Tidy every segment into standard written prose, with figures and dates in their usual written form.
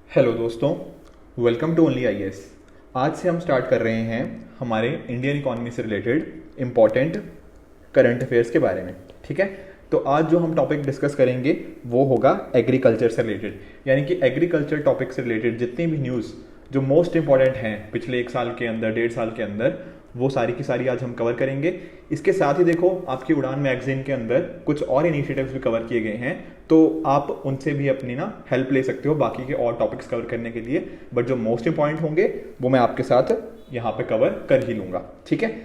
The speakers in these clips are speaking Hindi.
हेलो दोस्तों, वेलकम टू ओनली आईएएस। आज से हम स्टार्ट कर रहे हैं हमारे इंडियन इकोनॉमी से रिलेटेड इम्पॉर्टेंट करंट अफेयर्स के बारे में। ठीक है, तो आज जो हम टॉपिक डिस्कस करेंगे वो होगा एग्रीकल्चर से रिलेटेड, यानी कि एग्रीकल्चर टॉपिक से रिलेटेड जितनी भी न्यूज़ जो मोस्ट इंपॉर्टेंट हैं पिछले एक साल के अंदर, 1.5 साल के अंदर, वो सारी की सारी आज हम कवर करेंगे। इसके साथ ही देखो, आपकी उड़ान मैगजीन के अंदर कुछ और इनिशिएटिव्स भी कवर किए गए हैं, तो आप उनसे भी अपनी ना हेल्प ले सकते हो बाकी के और टॉपिक्स कवर करने के लिए। बट जो मोस्ट इंपॉर्टेंट होंगे वो मैं आपके साथ यहाँ पे कवर कर ही लूँगा। ठीक है,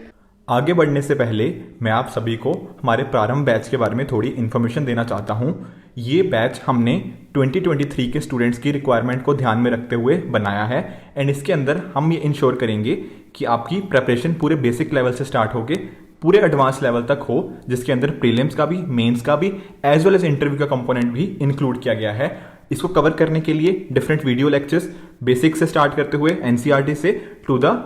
आगे बढ़ने से पहले मैं आप सभी को हमारे प्रारंभ बैच के बारे में थोड़ी इन्फॉर्मेशन देना चाहता हूँ। ये बैच हमने 2023 के स्टूडेंट्स की रिक्वायरमेंट को ध्यान में रखते हुए बनाया है एंड इसके अंदर हम ये इंश्योर करेंगे कि आपकी प्रेपरेशन पूरे बेसिक लेवल से स्टार्ट होके पूरे एडवांस लेवल तक हो, जिसके अंदर प्रीलिम्स का भी, मेंस का भी, एज वेल एज इंटरव्यू का कंपोनेंट भी इंक्लूड किया गया है। इसको कवर करने के लिए डिफरेंट वीडियो लेक्चर्स बेसिक से स्टार्ट करते हुए एनसीईआरटी से to the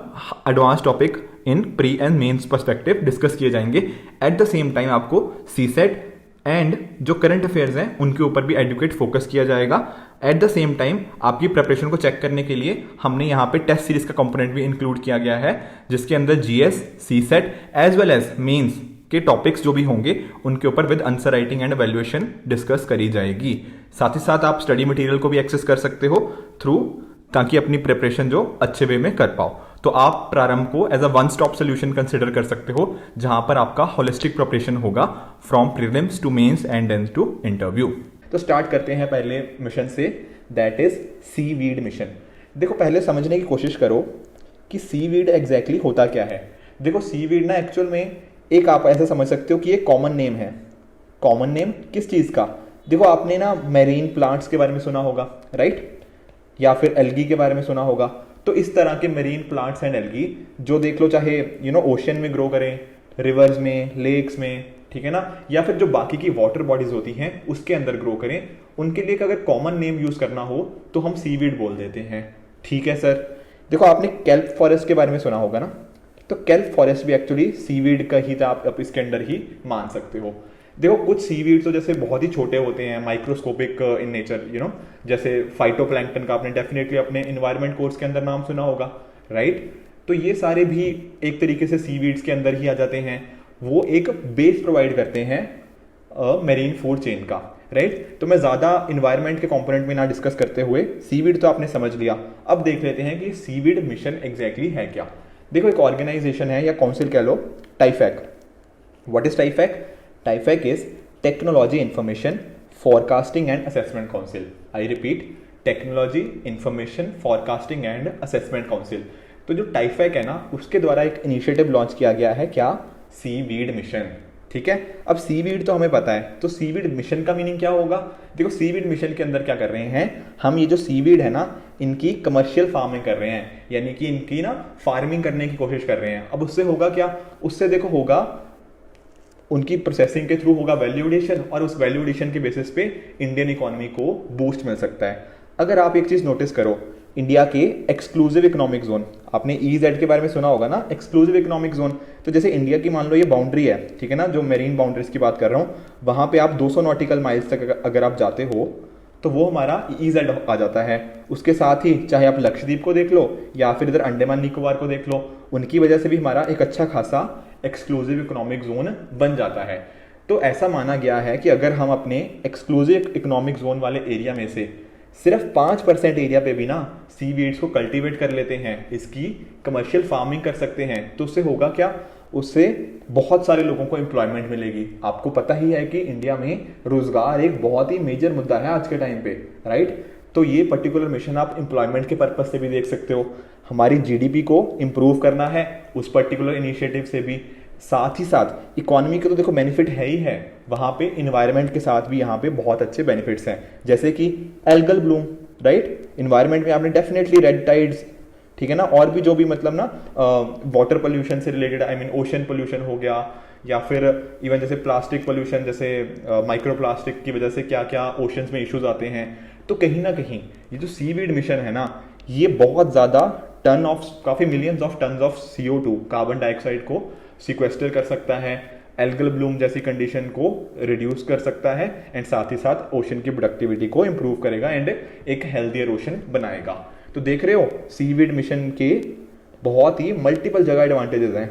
advance topic in pre and mains perspective discuss किए जाएंगे। एट द सेम टाइम आपको सीसेट एंड जो करंट अफेयर्स हैं उनके ऊपर भी एडुकेट फोकस किया जाएगा। एट द सेम टाइम आपकी प्रिपरेशन को चेक करने के लिए हमने यहाँ पे टेस्ट सीरीज का कंपोनेंट भी इंक्लूड किया गया है, जिसके अंदर GS, CSAT as well as mains के टॉपिक्स जो भी होंगे उनके ऊपर with answer writing and evaluation discuss करी जाएगी। साथ ही साथ आप स्टडी मटेरियल को भी एक्सेस कर सकते हो थ्रू, ताकि अपनी प्रिपरेशन जो अच्छे वे में कर पाओ। तो आप प्रारंभ को as a one stop solution consider कर सकते हो, जहां पर आपका होलिस्टिक प्रिपरेशन होगा from prelims to mains and then to interview. तो स्टार्ट करते हैं पहले मिशन से, दैट इज सीवीड मिशन। देखो, पहले समझने की कोशिश करो कि सीवीड एग्जैक्टली होता क्या है। देखो, सीवीड ना एक्चुअल में एक, आप ऐसे समझ सकते हो कि ये कॉमन नेम है। कॉमन नेम किस चीज का? देखो, आपने ना मैरीन प्लांट्स के बारे में सुना होगा, राइट? या फिर एल्गी के बारे में सुना होगा। तो इस तरह के मरीन प्लांट्स एंड एल्गी जो देख लो, चाहे ओशन में ग्रो करें, रिवर्स में, लेक्स में, ठीक है ना, या फिर जो बाकी की वाटर बॉडीज होती हैं उसके अंदर ग्रो करें, उनके लिए अगर कॉमन नेम यूज करना हो तो हम सीवीड बोल देते हैं। ठीक है सर। देखो, आपने केल्प फॉरेस्ट के बारे में सुना होगा ना, तो केल्प फॉरेस्ट भी एक्चुअली सीवीड का ही था, आप इसके अंडर ही मान सकते हो। देखो, कुछ सीवीड तो जैसे बहुत ही छोटे होते हैं, माइक्रोस्कोपिक इन नेचर, जैसे फाइटोप्लैंक्टन का आपने डेफिनेटली अपने एनवायरनमेंट कोर्स के अंदर नाम सुना होगा, राइट? तो ये सारे भी एक तरीके से सीवीड्स के अंदर ही आ जाते हैं। वो एक बेस प्रोवाइड करते हैं मेरीन फूड चेन का, राइट? तो मैं ज्यादा इन्वायरमेंट के कंपोनेंट में ना डिस्कस करते हुए, सीवीड तो आपने समझ लिया, अब देख लेते हैं कि सीवीड मिशन एग्जैक्टली है क्या। देखो, एक ऑर्गेनाइजेशन है या काउंसिल कह लो, TIFAC. What is TIFAC? TIFAC is technology information forecasting and assessment council. I repeat, technology information forecasting and assessment council. तो जो टाइफैक है ना, उसके द्वारा एक इनिशिएटिव लॉन्च किया गया है, क्या? Seaweed mission. ठीक है, अब सीवीड तो हमें पता है, तो सीवीड मिशन का मीनिंग क्या होगा? देखो, सीवीड मिशन के अंदर क्या कर रहे हैं हम, ये जो सीवीड है ना, इनकी कमर्शियल फार्मिंग कर रहे हैं, यानी कि इनकी ना फार्मिंग करने की कोशिश कर रहे हैं। अब उससे होगा क्या? उससे देखो होगा, उनकी प्रोसेसिंग के थ्रू होगा वैल्यू एडिशन, और उस वैल्यू एडिशन के बेसिस पे इंडियन इकोनॉमी को बूस्ट मिल सकता है। अगर आप एक चीज नोटिस करो, इंडिया के एक्सक्लूसिव इकोनॉमिक जोन, आपने ईजेड के बारे में सुना होगा ना, एक्सक्लूसिव इकोनॉमिक जोन। तो जैसे इंडिया की मान लो ये बाउंड्री है, ठीक है ना, जो मेरीन बाउंड्रीज की बात कर रहा हूँ, वहां पे आप 200 नॉटिकल माइल्स तक अगर आप जाते हो तो वो हमारा ईजेड आ जाता है। उसके साथ ही चाहे आप लक्षद्वीप को देख लो या फिर इधर अंडमान निकोबार को देख लो, उनकी वजह से भी हमारा एक अच्छा खासा एक्सक्लूसिव इकोनॉमिक जोन बन जाता है। तो ऐसा माना गया है कि अगर हम अपने एक्सक्लूसिव इकोनॉमिक जोन वाले एरिया में से सिर्फ 5% एरिया पे भी ना सीवीड्स को कल्टीवेट कर लेते हैं, इसकी कमर्शियल फार्मिंग कर सकते हैं, तो उससे होगा क्या? उससे बहुत सारे लोगों को एम्प्लॉयमेंट मिलेगी। आपको पता ही है कि इंडिया में रोजगार एक बहुत ही मेजर मुद्दा है आज के टाइम पे, राइट? तो ये पर्टिकुलर मिशन आप एम्प्लॉयमेंट के पर्पज से भी देख सकते हो। हमारी जीडीपी को इंप्रूव करना है उस पर्टिकुलर इनिशिएटिव से भी, साथ ही साथ इकोनॉमी के तो देखो बेनिफिट है ही है, वहां पे इन्वायरमेंट के साथ भी यहाँ पे बहुत अच्छे बेनिफिट्स हैं, जैसे कि एल्गल ब्लूम, राइट? इन्वायरमेंट में आपने डेफिनेटली रेड टाइड्स, ठीक है ना, और भी जो भी मतलब ना वाटर पोल्यूशन से related, I mean ocean pollution हो गया, या फिर इवन जैसे प्लास्टिक पोल्यूशन, जैसे माइक्रो प्लास्टिक की वजह से क्या क्या ओशंस में इश्यूज आते हैं। तो कहीं ना कहीं ये जो सीवीड मिशन है ना, ये बहुत ज्यादा काफी millions of ton of CO2 carbon dioxide को सिक्वेस्टर कर सकता है, एल्गल ब्लूम जैसी कंडीशन को रिड्यूस कर सकता है एंड साथ ही साथ ओशन की प्रोडक्टिविटी को इंप्रूव करेगा एंड एक हेल्थियर ओशन बनाएगा। तो देख रहे हो सीवीड मिशन के बहुत ही मल्टीपल जगह एडवांटेजेस हैं,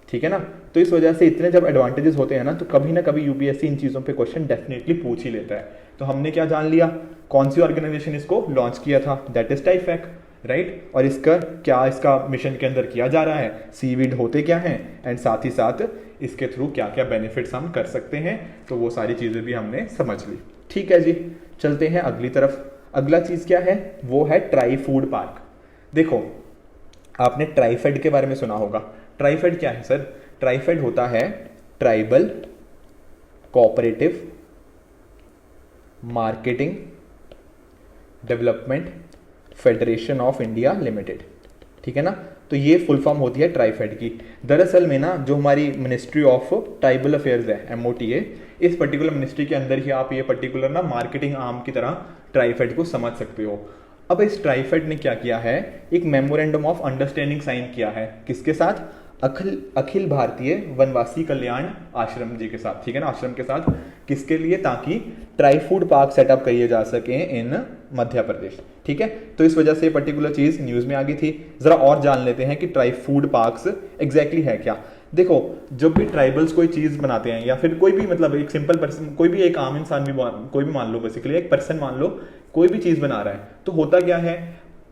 ठीक है ना। तो इस वजह से इतने जब एडवांटेजेस होते हैं ना तो कभी ना कभी यूपीएससी इन चीज़ों पे क्वेश्चन डेफिनेटली पूछ ही लेता है। तो हमने क्या जान लिया, कौन सी ऑर्गेनाइजेशन इसको लॉन्च किया था, दैट इज टाइफेक, राइट। और इसका मिशन के अंदर किया जा रहा है, सीवीड होते क्या हैं एंड साथ ही साथ इसके थ्रू क्या क्या बेनिफिट्स हम कर सकते हैं, तो वो सारी चीज़ें भी हमने समझ ली। ठीक है जी, चलते हैं अगली तरफ। अगला चीज़ क्या है, वो है ट्राई फूड पार्क। देखो आपने ट्राइफेड के बारे में सुना होगा। ट्राइफेड क्या है सर, ट्राइफेड होता है tribal cooperative marketing development federation of India limited, ठीक है ना। तो ये फुल फॉर्म होती है ट्राइफेड की। दरअसल में ना जो हमारी मिनिस्ट्री ऑफ ट्राइबल अफेयर्स है MOTA, इस पर्टिकुलर मिनिस्ट्री के अंदर ही आप ये पर्टिकुलर ना मार्केटिंग आर्म की तरह ट्राइफेड को समझ सकते हो। अब इस ट्राइफेड ने क्या किया है, एक मेमोरेंडम ऑफ अंडरस्टैंडिंग साइन किया है, किसके साथ, अखिल भारतीय वनवासी कल्याण आश्रम जी के साथ, ठीक है ना, आश्रम के साथ। किसके लिए, ताकि ट्राई फूड पार्क सेटअप किए जा सके इन मध्य प्रदेश, ठीक है। तो इस वजह से पर्टिकुलर चीज न्यूज में आ गई थी। जरा और जान लेते हैं कि ट्राई फूड पार्क्स एग्जैक्टली है क्या। देखो जब भी ट्राइबल्स कोई चीज बनाते हैं या फिर कोई भी मतलब एक सिंपल पर्सन, कोई भी एक आम इंसान भी, कोई भी मान लो, बेसिकली एक पर्सन मान लो कोई भी चीज बना रहा है, तो होता क्या है,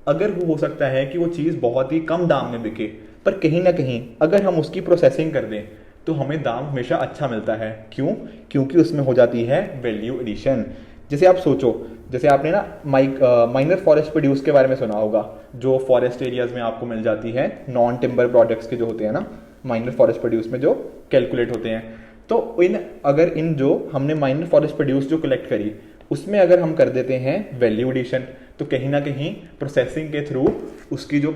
अगर वो हो सकता है कि वो चीज बहुत ही कम दाम में बिके, पर कहीं ना कहीं अगर हम उसकी प्रोसेसिंग कर दें तो हमें दाम हमेशा अच्छा मिलता है। क्यों, क्योंकि उसमें हो जाती है वैल्यू एडिशन। जैसे आप सोचो, जैसे आपने ना माइनर फॉरेस्ट प्रोड्यूस के बारे में सुना होगा, जो फॉरेस्ट एरियाज में आपको मिल जाती है, नॉन टिम्बर प्रोडक्ट्स के जो होते हैं ना, माइनर फॉरेस्ट प्रोड्यूस में जो कैलकुलेट होते हैं। तो अगर इन जो हमने माइनर फॉरेस्ट प्रोड्यूस जो कलेक्ट करी, उसमें अगर हम कर देते हैं वैल्यू एडिशन, तो कहीं ना कहीं प्रोसेसिंग के थ्रू उसकी जो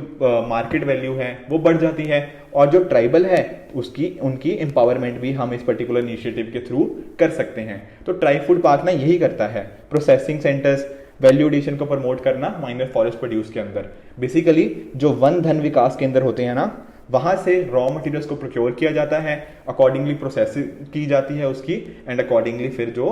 मार्केट वैल्यू है वो बढ़ जाती है, और जो ट्राइबल है उनकी एम्पावरमेंट भी हम इस पर्टिकुलर इनिशिएटिव के थ्रू कर सकते हैं। तो ट्राई फूड पार्क ना यही करता है, प्रोसेसिंग सेंटर्स, वैल्यू एडिशन को प्रमोट करना माइनर फॉरेस्ट प्रोड्यूस के अंदर। बेसिकली जो वन धन विकास केंद्र होते हैं ना, वहां से रॉ मटेरियल्स को प्रोक्योर किया जाता है, अकॉर्डिंगली प्रोसेस की जाती है उसकी, एंड अकॉर्डिंगली फिर जो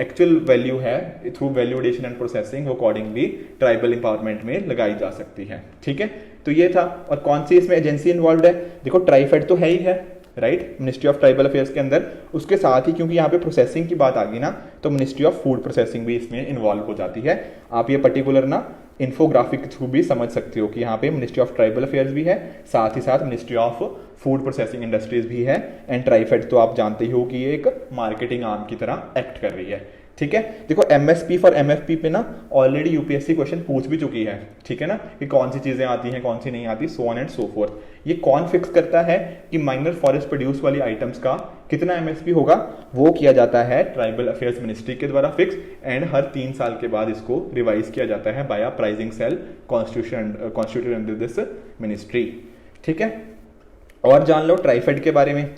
एक्चुअल वैल्यू है through value addition and processing वो अकॉर्डिंगली ट्राइबल एम्पावरमेंट में लगाई जा सकती है, ठीक है। तो ये था। और कौन सी इसमें एजेंसी इन्वॉल्व है, देखो ट्राइफेड तो है ही है, right, ministry of tribal affairs के अंदर। उसके साथ ही क्योंकि यहाँ पे प्रोसेसिंग की बात आ गई ना, तो मिनिस्ट्री ऑफ फूड प्रोसेसिंग भी इसमें इन्वॉल्व हो जाती है। आप ये पर्टिकुलर ना इन्फोग्राफिक के थ्रू भी समझ सकते हो कि यहाँ पे मिनिस्ट्री ऑफ ट्राइबल अफेयर्स भी है, साथ ही साथ ministry of food processing industries भी है, एंड ट्राइफेड तो आप जानते ही हो कि ये एक मार्केटिंग आर्म की तरह एक्ट कर रही है, ठीक है। देखो MSP फॉर MFP पे ना ऑलरेडी यूपीएससी क्वेश्चन पूछ भी चुकी है, ठीक है ना, कि कौन सी चीजें आती हैं कौन सी नहीं आती, so on and so fourth. ये कौन फिक्स करता है कि माइनर फॉरेस्ट प्रोड्यूस वाली आइटम्स का कितना MSP होगा, वो किया जाता है ट्राइबल अफेयर्स मिनिस्ट्री के द्वारा फिक्स, एंड हर 3 साल के बाद इसको रिवाइज किया जाता है बाया pricing cell constituted under this ministry, ठीक है। और जान लो ट्राइफेड के बारे में।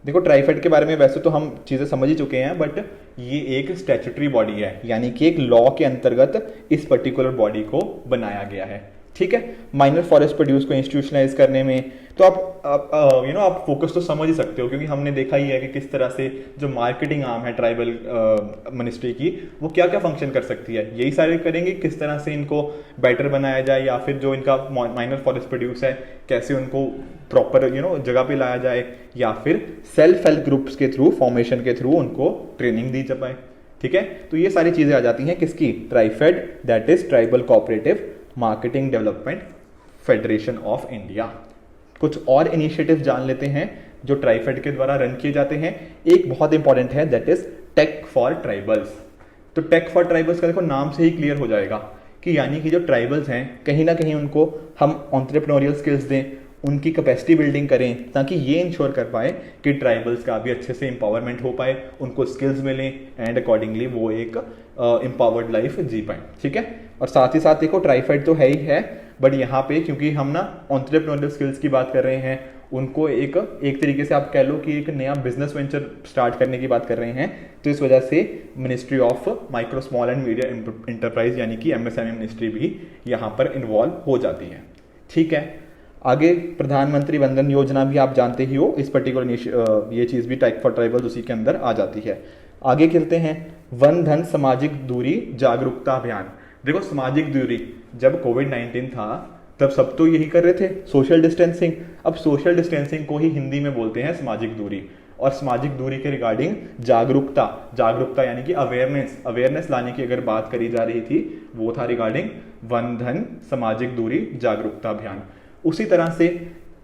देखो ट्राइफेड के बारे में वैसे तो हम चीज़ें समझ ही चुके हैं, बट ये एक स्टैट्यूटरी बॉडी है, यानी कि एक लॉ के अंतर्गत इस पर्टिकुलर बॉडी को बनाया गया है, ठीक है। माइनर फॉरेस्ट प्रोड्यूस को इंस्टीट्यूशनलाइज करने में तो आप फोकस तो समझ ही सकते हो, क्योंकि हमने देखा ही है कि किस तरह से जो मार्केटिंग आर्म है ट्राइबल मिनिस्ट्री की, वो क्या क्या फंक्शन कर सकती है, यही सारे करेंगे, किस तरह से इनको बेटर बनाया जाए, या फिर जो इनका माइनर फॉरेस्ट प्रोड्यूस है कैसे उनको प्रॉपर जगह पे लाया जाए, या फिर सेल्फ हेल्प ग्रुप्स के थ्रू, फॉर्मेशन के थ्रू उनको ट्रेनिंग दी जाए, ठीक है। तो ये सारी चीजें आ जाती हैं किसकी, TRIFED, that is tribal cooperative marketing development federation of India. कुछ और इनिशिएटिव जान लेते हैं जो ट्राइफेड के द्वारा रन किए जाते हैं। एक बहुत इंपॉर्टेंट है, that is tech for tribals. तो टेक फॉर ट्राइबल्स का देखो नाम से ही क्लियर हो जाएगा कि यानी कि जो ट्राइबल्स हैं कहीं ना कहीं उनको हम एंटरप्रेन्योरियल स्किल्स दें, उनकी कैपेसिटी बिल्डिंग करें, ताकि ये इंश्योर कर पाए कि ट्राइबल्स का भी अच्छे से एम्पावरमेंट हो पाए, उनको स्किल्स मिलें, एंड अकॉर्डिंगली वो एक एम्पावर्ड लाइफ जी पाए, ठीक है। और साथ ही साथ देखो ट्राइफेड तो है ही है, बट यहाँ पे क्योंकि हम ना एंटरप्रेन्योरियल स्किल्स की बात कर रहे हैं, उनको एक तरीके से आप कह लो कि एक नया बिजनेस वेंचर स्टार्ट करने की बात कर रहे हैं, तो इस वजह से ministry of micro small and medium enterprise यानी कि MSME मिनिस्ट्री भी यहाँ पर इन्वॉल्व हो जाती है, ठीक है। आगे प्रधानमंत्री वंदन योजना भी आप जानते ही हो, इस पर्टिकुलर ये चीज़ भी टाइप फॉर ट्राइबल उसी के अंदर आ जाती है। आगे चलते हैं, वन धन सामाजिक दूरी जागरूकता अभियान। देखो सामाजिक दूरी, जब कोविड-19 था तब सब तो यही कर रहे थे, सोशल डिस्टेंसिंग। अब सोशल डिस्टेंसिंग को ही हिंदी में बोलते हैं सामाजिक दूरी, और सामाजिक दूरी के रिगार्डिंग जागरूकता, जागरूकता यानी कि अवेयरनेस लाने की अगर बात करी जा रही थी, वो था रिगार्डिंग वन धन सामाजिक दूरी जागरूकता अभियान। उसी तरह से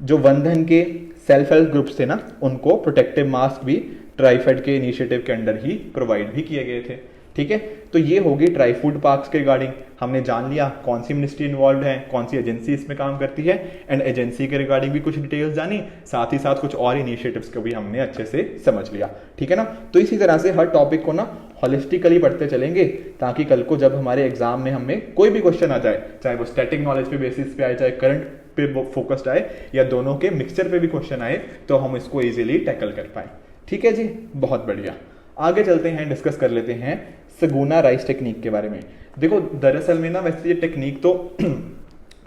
जो वन धन के सेल्फ हेल्प ग्रुप्स थे ना, उनको प्रोटेक्टिव मास्क भी ट्राइफेड के इनिशिएटिव के अंडर ही प्रोवाइड भी किए गए थे। ठीक है, तो ये होगी ट्राई फूड पार्क्स के रिगार्डिंग। हमने जान लिया कौन सी मिनिस्ट्री इन्वॉल्व है, कौन सी एजेंसी इसमें काम करती है, एंड एजेंसी के रिगार्डिंग भी कुछ डिटेल्स जानी, साथ ही साथ कुछ और इनिशिएटिव्स को भी हमने अच्छे से समझ लिया। ठीक है ना, तो इसी तरह से हर टॉपिक को ना होलिस्टिकली पढ़ते चलेंगे, ताकि कल को जब हमारे एग्जाम में हमें कोई भी क्वेश्चन आ जाए, चाहे वो स्टैटिक नॉलेज पे बेसिस पे आए, चाहे करंट पे फोकस्ड आए, या दोनों के मिक्सचर पे भी क्वेश्चन आए, तो हम इसको इजीली टैकल कर पाए। ठीक है जी, बहुत बढ़िया। आगे चलते हैं, डिस्कस कर लेते हैं सगुना राइस टेक्निक के बारे में। देखो दरअसल में ना वैसे ये टेक्निक तो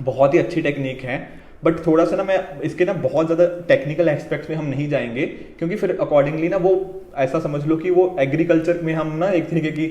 बहुत ही अच्छी टेक्निक है, बट थोड़ा सा ना मैं इसके ना बहुत ज़्यादा टेक्निकल एस्पेक्ट्स में हम नहीं जाएंगे, क्योंकि फिर अकॉर्डिंगली ना वो ऐसा समझ लो कि वो एग्रीकल्चर में हम ना एक तरीके की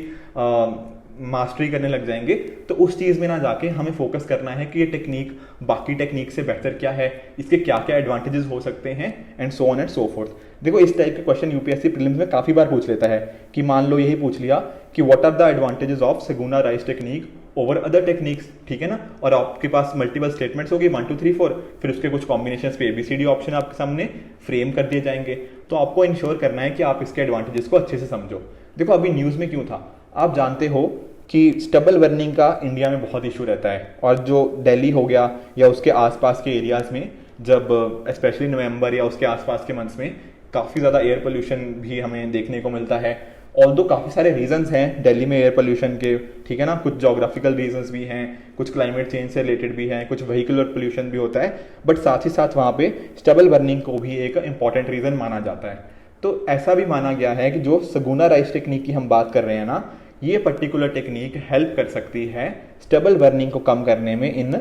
मास्टरी करने लग जाएंगे। तो उस चीज़ में ना जाके हमें फोकस करना है कि ये टेक्निक बाकी टेक्निक से बेहतर क्या है, इसके क्या क्या एडवांटेजेस हो सकते हैं, and so on and so fourth. देखो इस टाइप के क्वेश्चन यूपीएससी प्रीलिम्स में काफ़ी बार पूछ लेता है कि मान लो यही पूछ लिया कि what are the advantages of Saguna rice technique over other techniques. ठीक है ना, और आपके पास मल्टीपल स्टेटमेंट्स होगी 1 2 3 4, फिर उसके कुछ कॉम्बिनेशन पे ABCD ऑप्शन आपके सामने फ्रेम कर दिए जाएंगे। तो आपको इंश्योर करना है कि आप इसके एडवांटेजेस को अच्छे से समझो। देखो अभी न्यूज़ में क्यों था, आप जानते हो कि स्टबल बर्निंग का इंडिया में बहुत इशू रहता है, और जो दिल्ली हो गया या उसके आसपास के एरियाज़ में, जब स्पेशली नवंबर या उसके आसपास के मंथ्स में काफ़ी ज़्यादा एयर पोल्यूशन भी हमें देखने को मिलता है। ऑल्दो काफ़ी सारे रीजंस हैं दिल्ली में एयर पोल्यूशन के, ठीक है ना, कुछ जोग्राफिकल रीजंस भी हैं, कुछ क्लाइमेट चेंज से रिलेटेड भी हैं, कुछ व्हीकुलर पोल्यूशन भी होता है, बट साथ ही साथ वहाँ पे स्टबल बर्निंग को भी एक इंपॉर्टेंट रीज़न माना जाता है। तो ऐसा भी माना गया है कि जो सगुना राइस टेक्निक की हम बात कर रहे हैं ना, ये पर्टिकुलर टेक्निक हेल्प कर सकती है स्टबल बर्निंग को कम करने में इन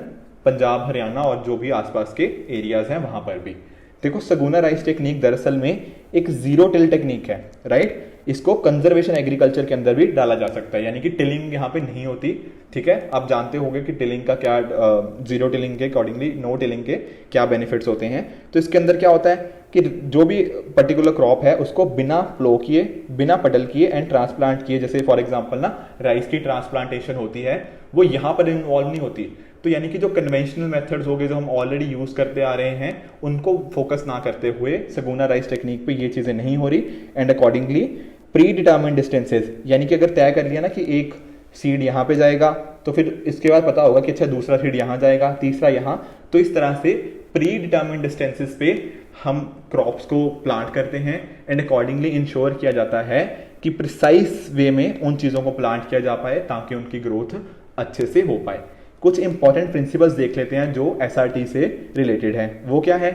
पंजाब, हरियाणा और जो भी आसपास के एरियाज हैं वहाँ पर भी। देखो सगुना राइस टेक्निक दरअसल में एक जीरो टिल टेक्निक है, राइट। इसको कंजर्वेशन एग्रीकल्चर के अंदर भी डाला जा सकता है, यानी कि टिलिंग यहाँ पे नहीं होती। ठीक है, आप जानते होंगे कि टिलिंग का क्या, जीरो टिलिंग के अकॉर्डिंगली नो टिलिंग के क्या बेनिफिट्स होते हैं। तो इसके अंदर क्या होता है कि जो भी पर्टिकुलर क्रॉप है उसको बिना प्लो किए, बिना पटल किए एंड ट्रांसप्लांट किए, जैसे फॉर एग्जांपल ना राइस की ट्रांसप्लांटेशन होती है, वो यहाँ पर इन्वॉल्व नहीं होती। तो यानी कि जो कन्वेंशनल मेथड्स हो गए, जो हम ऑलरेडी यूज करते आ रहे हैं, उनको फोकस ना करते हुए सगुना राइस टेक्निक पे ये चीजें नहीं हो रही। And accordingly pre determined distances, यानी कि अगर तय कर लिया ना कि एक सीड यहाँ पे जाएगा, तो फिर इसके बाद पता होगा कि अच्छा दूसरा सीड यहाँ जाएगा, तीसरा यहाँ, तो इस तरह से प्री डिटर्मिन्ड डिस्टेंसेज पे हम क्रॉप्स को प्लांट करते हैं। एंड अकॉर्डिंगली इंश्योर किया जाता है कि प्रिसाइज वे में उन चीज़ों को प्लांट किया जा पाए ताकि उनकी ग्रोथ अच्छे से हो पाए। कुछ इंपॉर्टेंट प्रिंसिपल्स देख लेते हैं जो SRT से रिलेटेड है। वो क्या है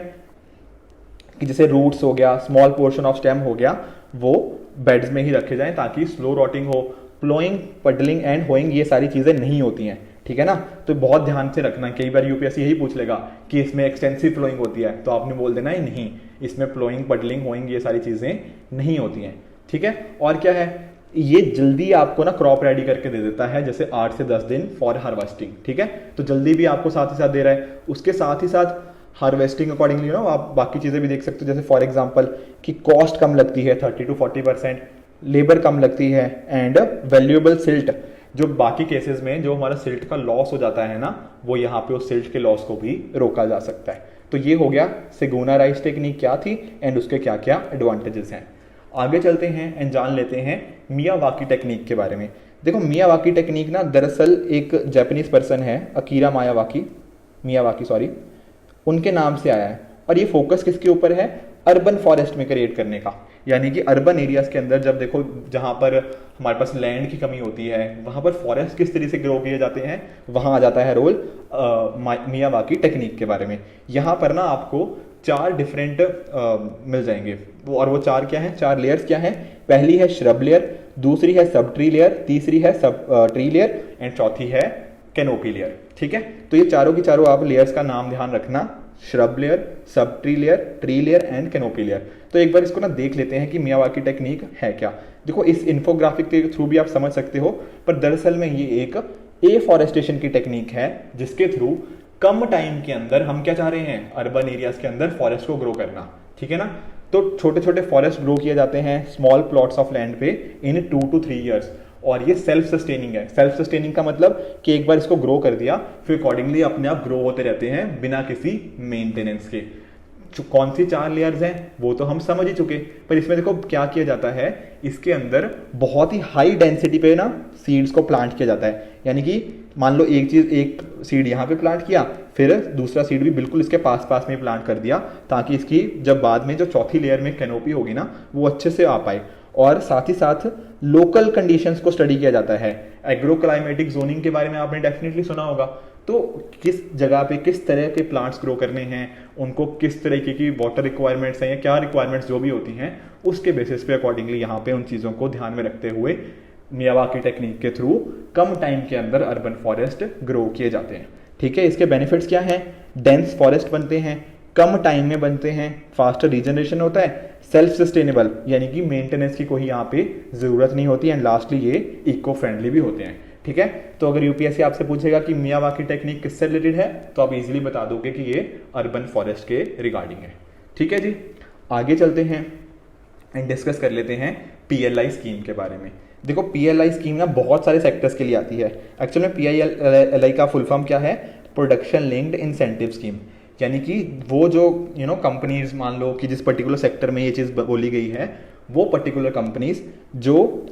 कि जैसे रूट्स हो गया, स्मॉल पोर्शन ऑफ स्टेम हो गया, वो बेड्स में ही रखे जाएं ताकि स्लो रॉटिंग हो। प्लोइंग, पडलिंग एंड होइंग ये सारी चीज़ें नहीं होती हैं, ठीक है ना। तो बहुत ध्यान से रखना, कई बार यूपीएससी यही पूछ लेगा कि इसमें एक्सटेंसिव फ्लोइंग होती है, तो आपने बोल देना है नहीं, इसमें प्लोइंग, पडलिंग, होइंग ये सारी चीज़ें नहीं होती हैं, ठीक है। और क्या है, ये जल्दी आपको ना क्रॉप रेडी करके दे देता है, जैसे 8 से 10 दिन फॉर हार्वेस्टिंग, ठीक है। तो जल्दी भी आपको साथ ही साथ दे रहा है। उसके साथ ही साथ हार्वेस्टिंग अकॉर्डिंगली ना आप बाकी चीज़ें भी देख सकते हो, जैसे फॉर एग्जांपल कि कॉस्ट कम लगती है 30 to 40%, लेबर कम लगती है, एंड वैल्यूएबल सिल्ट, जो बाकी केसेस में जो हमारा सिल्ट का लॉस हो जाता है ना, वो यहाँ पे उस सिल्ट के लॉस को भी रोका जा सकता है। तो ये हो गया सगुना राइस टेक्निक क्या थी एंड उसके क्या क्या एडवांटेजेस हैं। आगे चलते हैं एंड जान लेते हैं मियावाकी टेक्निक के बारे में। देखो मियावाकी टेक्निक ना दरअसल एक जापानीज पर्सन है, अकीरा मियावाकी सॉरी, उनके नाम से आया है। और ये फोकस किसके ऊपर है, अर्बन फॉरेस्ट में क्रिएट करने का, यानी कि अर्बन एरियाज के अंदर जब देखो जहाँ पर हमारे पास लैंड की कमी होती है, वहाँ पर फॉरेस्ट किस तरीके से ग्रो किए जाते हैं, वहाँ आ जाता है रोल मियावाकी टेक्निक के बारे में। यहाँ पर ना आपको 4 डिफरेंट मिल जाएंगे, और वो 4 क्या हैं, 4 लेयर्स क्या हैं। पहली है श्रब लेयर, दूसरी है सब ट्री लेयर, तीसरी है सब ट्री लेयर, एंड चौथी है कैनोपी लेयर, ठीक है। तो ये चारों की चारों आप लेयर्स का नाम ध्यान रखना, shrub layer, sub tree layer and canopy layer. तो एक बार इसको ना देख लेते हैं कि मियावाकी टेक्निक है क्या। देखो इस इन्फोग्राफिक के थ्रू भी आप समझ सकते हो, पर दरअसल में ये एक एफॉरेस्टेशन की टेक्निक है जिसके थ्रू कम टाइम के अंदर हम क्या चाह रहे हैं, अर्बन एरियाज के अंदर फॉरेस्ट को ग्रो करना, ठीक है ना। तो छोटे छोटे फॉरेस्ट ग्रो किए जाते हैं स्मॉल प्लॉट्स ऑफ लैंड पे इन 2 to 3 ईयर्स, और ये सेल्फ सस्टेनिंग है। सेल्फ सस्टेनिंग का मतलब कि एक बार इसको ग्रो कर दिया फिर अकॉर्डिंगली अपने आप ग्रो होते रहते हैं बिना किसी मेंटेनेंस के। कौन सी 4 लेयर्स हैं वो तो हम समझ ही चुके, पर इसमें देखो क्या किया जाता है, इसके अंदर बहुत ही हाई डेंसिटी पे ना सीड्स को प्लांट किया जाता है। यानी कि मान लो एक सीड यहाँ पे प्लांट किया, फिर दूसरा सीड भी बिल्कुल इसके पास पास में प्लांट कर दिया, ताकि इसकी जब बाद में जो चौथी लेयर में कैनोपी होगी ना वो अच्छे से आ पाए। और साथ ही साथ लोकल कंडीशंस को स्टडी किया जाता है। एग्रो क्लाइमेटिक जोनिंग के बारे में आपने डेफिनेटली सुना होगा। तो किस जगह पे किस तरह के प्लांट्स ग्रो करने हैं, उनको किस तरीके की वाटर रिक्वायरमेंट्स हैं या क्या रिक्वायरमेंट्स जो भी होती हैं, उसके बेसिस पे अकॉर्डिंगली यहाँ पे उन चीज़ों को ध्यान में रखते हुए मियावाकी टेक्निक के थ्रू कम टाइम के अंदर अर्बन फॉरेस्ट ग्रो किए जाते हैं। ठीक है, इसके बेनिफिट्स क्या हैं, डेंस फॉरेस्ट बनते हैं, कम टाइम में बनते हैं, फास्टर रीजनरेशन होता है, सेल्फ सस्टेनेबल यानी कि मेंटेनेंस की कोई यहाँ पे जरूरत नहीं होती, एंड लास्टली ये इको फ्रेंडली भी होते हैं। ठीक है, तो अगर यूपीएससी आपसे पूछेगा कि मियावाकी टेक्निक किससे रिलेटेड है तो आप इजीली बता दोगे कि ये अर्बन फॉरेस्ट के रिगार्डिंग है। ठीक है जी, आगे चलते हैं एंड डिस्कस कर लेते हैं पीएलआई स्कीम के बारे में। देखो पीएलआई स्कीम ना बहुत सारे सेक्टर्स के लिए आती है। एक्चुअल में पीएलआई का फुल फॉर्म क्या है, प्रोडक्शन लिंक्ड इंसेंटिव स्कीम। यानी कि वो जो कंपनीज मान लो कि जिस पर्टिकुलर सेक्टर में ये चीज़ बोली गई है, वो पर्टिकुलर कंपनीज जो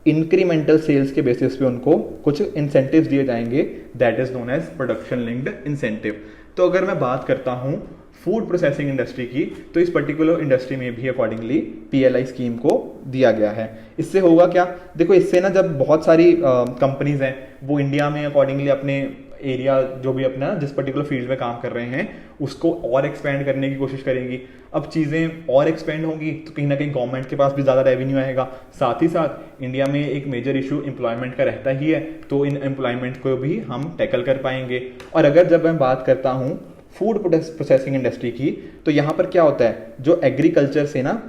इंक्रीमेंटल सेल्स के बेसिस पे उनको कुछ इंसेंटिव्स दिए जाएंगे, that is known as production linked incentive. तो अगर मैं बात करता हूँ फूड प्रोसेसिंग इंडस्ट्री की, तो इस पर्टिकुलर इंडस्ट्री में भी अकॉर्डिंगली पीएलआई स्कीम को दिया गया है। इससे होगा क्या, देखो इससे ना जब बहुत सारी कंपनीज हैं वो इंडिया में अकॉर्डिंगली अपने एरिया जो भी अपना जिस पर्टिकुलर फील्ड में काम कर रहे हैं उसको और एक्सपेंड करने की कोशिश करेंगी। अब चीज़ें और एक्सपेंड होंगी तो कहीं ना कहीं गवर्नमेंट के पास भी ज़्यादा रेवेन्यू आएगा। साथ ही साथ इंडिया में एक मेजर इशू एम्प्लॉयमेंट का रहता ही है, तो इन एम्प्लॉयमेंट को भी हम टैकल कर पाएंगे। और अगर जब मैं बात करता हूँ फूड प्रोसेसिंग इंडस्ट्री की, तो यहाँ पर क्या होता है, जो एग्रीकल्चर से ना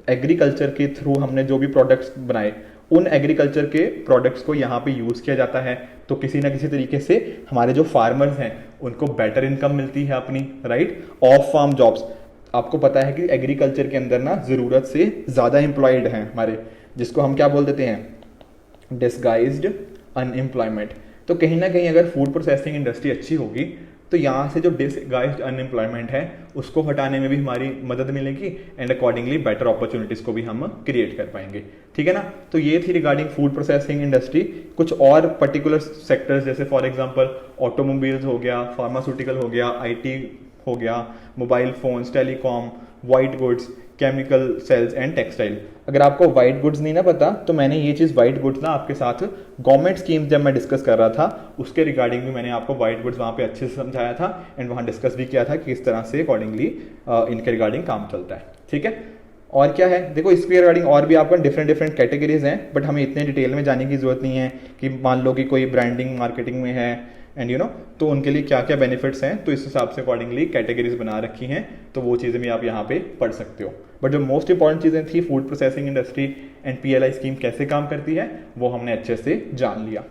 एग्रीकल्चर के थ्रू हमने जो भी प्रोडक्ट्स बनाए उन एग्रीकल्चर के प्रोडक्ट्स को यहाँ पे यूज़ किया जाता है, तो किसी ना किसी तरीके से हमारे जो फार्मर्स हैं उनको बेटर इनकम मिलती है अपनी, राइट। ऑफ फार्म जॉब्स, आपको पता है कि एग्रीकल्चर के अंदर ना ज़रूरत से ज़्यादा एम्प्लॉयड हैं हमारे, जिसको हम क्या बोल देते हैं, डिस्गाइज्ड अनएम्प्लॉयमेंट। तो कहीं ना कहीं अगर फूड प्रोसेसिंग इंडस्ट्री अच्छी होगी तो यहाँ से जो डिसगाइज्ड अनएम्प्लॉयमेंट है उसको हटाने में भी हमारी मदद मिलेगी, एंड अकॉर्डिंगली बेटर अपॉर्चुनिटीज़ को भी हम क्रिएट कर पाएंगे। ठीक है ना, तो ये थी रिगार्डिंग फूड प्रोसेसिंग इंडस्ट्री। कुछ और पर्टिकुलर सेक्टर्स जैसे फॉर एग्जांपल ऑटोमोबाइल्स हो गया, फार्मास्यूटिकल हो गया, आईटी हो गया, mobile phones, telecom, white goods, chemical cells and textile. अगर आपको वाइट गुड्स नहीं ना पता तो मैंने ये चीज़ वाइट गुड्स ना आपके साथ गवर्नमेंट स्कीम जब मैं डिस्कस कर रहा था उसके रिगार्डिंग भी मैंने आपको वाइट गुड्स वहाँ पे अच्छे से समझाया था, एंड वहाँ डिस्कस भी किया था कि किस तरह से अकॉर्डिंगली इनके रिगार्डिंग काम चलता है। ठीक है, और क्या है, देखो इसके रिगार्डिंग और भी आपका डिफरेंट कैटेगरीज हैं, बट हमें इतने डिटेल में जाने की जरूरत नहीं है कि मान लो कि कोई ब्रांडिंग मार्केटिंग में है एंड तो उनके लिए क्या क्या बेनिफिट्स हैं, तो इस हिसाब से अकॉर्डिंगली कैटेगरीज बना रखी हैं, तो वो चीज़ें भी आप यहाँ पे पढ़ सकते हो। बट जो मोस्ट इंपॉर्टेंट चीज़ें थी food processing industry and PLI scheme कैसे काम करती है वो हमने अच्छे से जान लिया।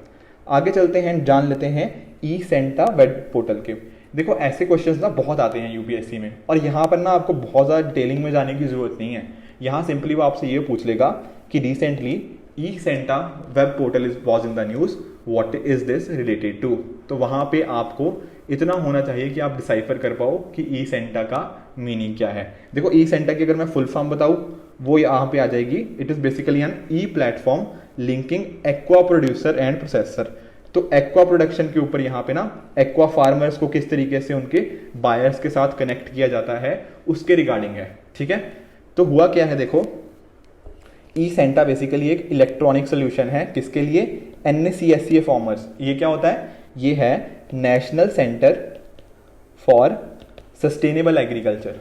आगे चलते हैं, जान लेते हैं ई सेंटा वेब पोर्टल के। देखो ऐसे क्वेश्चंस ना बहुत आते हैं यूपीएससी में, और यहाँ पर ना आपको बहुत ज़्यादा डिटेलिंग में जाने की जरूरत नहीं है। यहाँ सिंपली वो आपसे ये पूछ लेगा कि recently e SANTA web portal was in the news, what is this related to. तो वहाँ पे आपको इतना होना चाहिए कि आप डिसाइफर कर पाओ कि ई सेंटा का मीनिंग क्या है। देखो ई सेंटा की अगर मैं फुल फॉर्म बताऊँ वो यहाँ पे आ जाएगी, it is basically an e platform linking aqua producer and processor. तो एक्वा प्रोडक्शन के ऊपर यहाँ पे ना एक्वा फार्मर्स को किस तरीके से उनके बायर्स के साथ कनेक्ट किया जाता है उसके रिगार्डिंग है। ठीक है, तो हुआ क्या है, देखो ई सेंटा बेसिकली एक इलेक्ट्रॉनिक सोल्यूशन है, किसके लिए, NACSCA फार्मर्स। ये क्या होता है, ये है national centre for sustainable agriculture,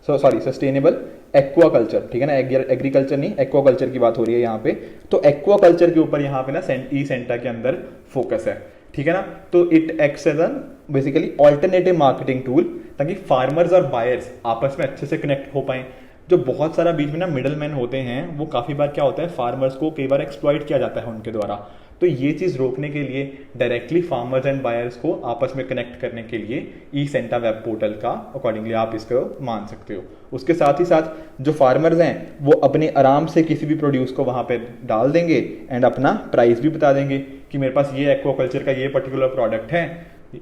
sorry sustainable aquaculture. ठीक है ना, एग्रीकल्चर नहीं एक्वाकल्चर की बात हो रही है यहाँ पे। तो एक्वाकल्चर के ऊपर यहाँ पे ना ई सेंटा के अंदर फोकस है। ठीक है ना। तो it acts as an basically alternative marketing tool, ताकि फार्मर्स और बायर्स आपस में अच्छे से कनेक्ट हो पाए। जो बहुत सारा बीच में ना मिडल मैन होते हैं, वो काफ़ी बार क्या होता है, फार्मर्स को कई बार एक्सप्लॉइट किया जाता है उनके द्वारा। तो ये चीज़ रोकने के लिए डायरेक्टली फार्मर्स एंड बायर्स को आपस में कनेक्ट करने के लिए ई सेंटा वेब पोर्टल का अकॉर्डिंगली आप इसको मान सकते हो। उसके साथ ही साथ जो फार्मर्स हैं वो अपने आराम से किसी भी प्रोड्यूस को वहाँ पे डाल देंगे एंड अपना प्राइस भी बता देंगे कि मेरे पास ये एक्वाकल्चर का ये पर्टिकुलर प्रोडक्ट है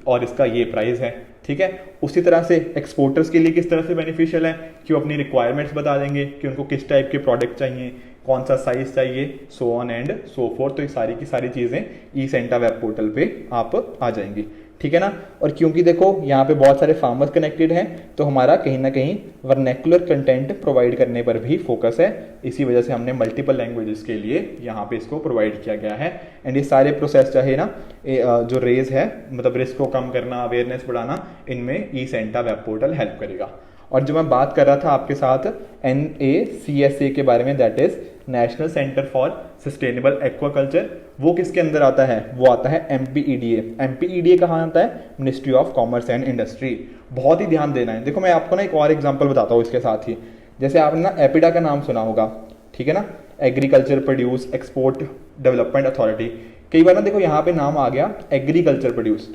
और इसका ये प्राइस है। ठीक है। उसी तरह से एक्सपोर्टर्स के लिए किस तरह से बेनिफिशियल है कि वो अपनी रिक्वायरमेंट्स बता देंगे कि उनको किस टाइप के प्रोडक्ट चाहिए, कौन सा साइज चाहिए, so on and so fourth. तो ये सारी की सारी चीज़ें ई सेंटा वेब पोर्टल पे आप आ जाएंगी। ठीक है ना। और क्योंकि देखो यहाँ पे बहुत सारे फार्मर्स कनेक्टेड हैं, तो हमारा कहीं ना कहीं वर्नैकुलर कंटेंट प्रोवाइड करने पर भी फोकस है। इसी वजह से हमने मल्टीपल लैंग्वेजेस के लिए यहाँ पे इसको प्रोवाइड किया गया है। एंड ये सारे प्रोसेस चाहे ना जो रेज है, मतलब रिस्क को कम करना, अवेयरनेस बढ़ाना, इनमें ई सेंटा वेब पोर्टल हेल्प करेगा। और जो मैं बात कर रहा था आपके साथ NACSA के बारे में, that is national centre for sustainable aquaculture, वो किसके अंदर आता है? वो आता है MPEDA। MPEDA कहाँ आता है? Ministry of commerce and industry. बहुत ही ध्यान देना है। देखो मैं आपको ना एक और एग्जांपल बताता हूँ इसके साथ ही। जैसे आपने ना एपिडा का नाम सुना होगा, ठीक है ना, agriculture produce export development authority. कई बार ना देखो यहाँ पे नाम आ गया एग्रीकल्चर प्रोड्यूस,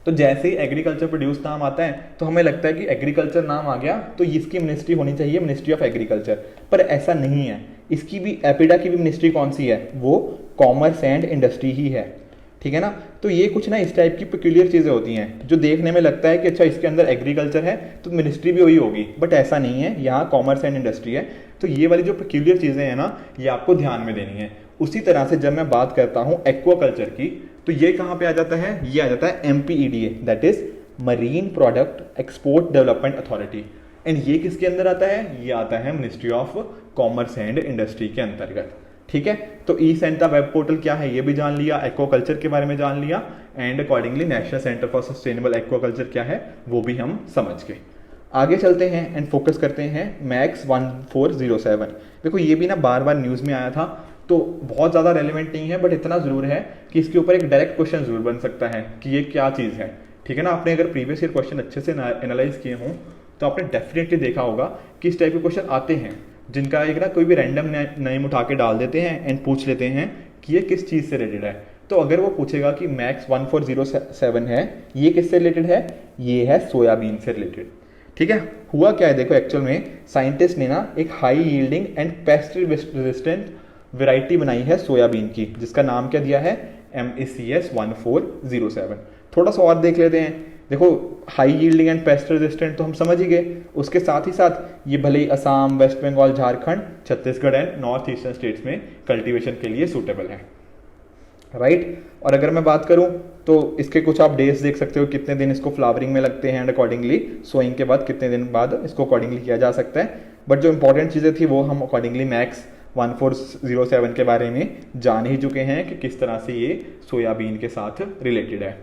तो जैसे ही एग्रीकल्चर प्रोड्यूस नाम आता है तो हमें लगता है कि एग्रीकल्चर नाम आ गया तो इसकी मिनिस्ट्री होनी चाहिए मिनिस्ट्री ऑफ एग्रीकल्चर, पर ऐसा नहीं है। इसकी भी, एपिडा की भी मिनिस्ट्री कौन सी है? वो कॉमर्स एंड इंडस्ट्री ही है। ठीक है ना। तो ये कुछ ना इस टाइप की पेक्यूलियर चीज़ें होती हैं जो देखने में लगता है कि अच्छा इसके अंदर एग्रीकल्चर है तो मिनिस्ट्री भी वही होगी, बट ऐसा नहीं है। यहाँ कॉमर्स एंड इंडस्ट्री है। तो ये वाली जो पेक्यूलियर चीज़ें हैं ना, ये आपको ध्यान में देनी है। उसी तरह से जब मैं बात करता हूँ एक्वाकल्चर की, तो ये कहाँ पे आ जाता है? ये आ जाता है MPEDA, that is marine product export development authority. And ये किसके अंदर आता है? ये आता है ministry of commerce and industry के अंतर्गत। ठीक है। तो ई सेंटा वेब पोर्टल क्या है ये भी जान लिया, एक्वाकल्चर के बारे में जान लिया, and accordingly national centre for sustainable aquaculture क्या है वो भी हम समझ गए। आगे चलते हैं एंड फोकस करते हैं मैक्स 1407। देखो ये भी ना बार बार न्यूज़ में आया था, तो बहुत ज़्यादा रेलिवेंट नहीं है, बट इतना ज़रूर है कि इसके ऊपर एक डायरेक्ट क्वेश्चन जरूर बन सकता है कि ये क्या चीज़ है। ठीक है ना। आपने अगर प्रीवियस ईयर क्वेश्चन अच्छे से एनालाइज किए हों तो आपने डेफिनेटली देखा होगा कि इस टाइप के क्वेश्चन आते हैं जिनका एक ना कोई भी रैंडम नेम उठा के डाल देते हैं एंड पूछ लेते हैं कि ये किस चीज़ से रिलेटेड है। तो अगर वो पूछेगा कि मैक्स 1407 है, ये किससे रिलेटेड है? ये है सोयाबीन से रिलेटेड। ठीक है। हुआ क्या है देखो, एक्चुअल में साइंटिस्ट ने ना एक high yielding and pest resistant variety बनाई है सोयाबीन की, जिसका नाम क्या दिया है? MACS 1407। थोड़ा सा और देख लेते हैं। देखो high yielding and pest resistant तो हम समझ ही गए, उसके साथ ही साथ ये भले ही Assam, west Bengal, Jharkhand, Chhattisgarh and north eastern states में कल्टीवेशन के लिए सूटेबल है, राइट। और अगर मैं बात करूं तो इसके कुछ आप डेज देख सकते हो, कितने दिन इसको फ्लावरिंग में लगते हैं एंड अकॉर्डिंगली सोइंग के बाद कितने दिन बाद इसको अकॉर्डिंगली किया जा सकता है। बट जो इंपॉर्टेंट चीज़ें थी वो हम अकॉर्डिंगली मैक्स 1407 के बारे में जान ही चुके हैं कि किस तरह से ये सोयाबीन के साथ रिलेटेड है।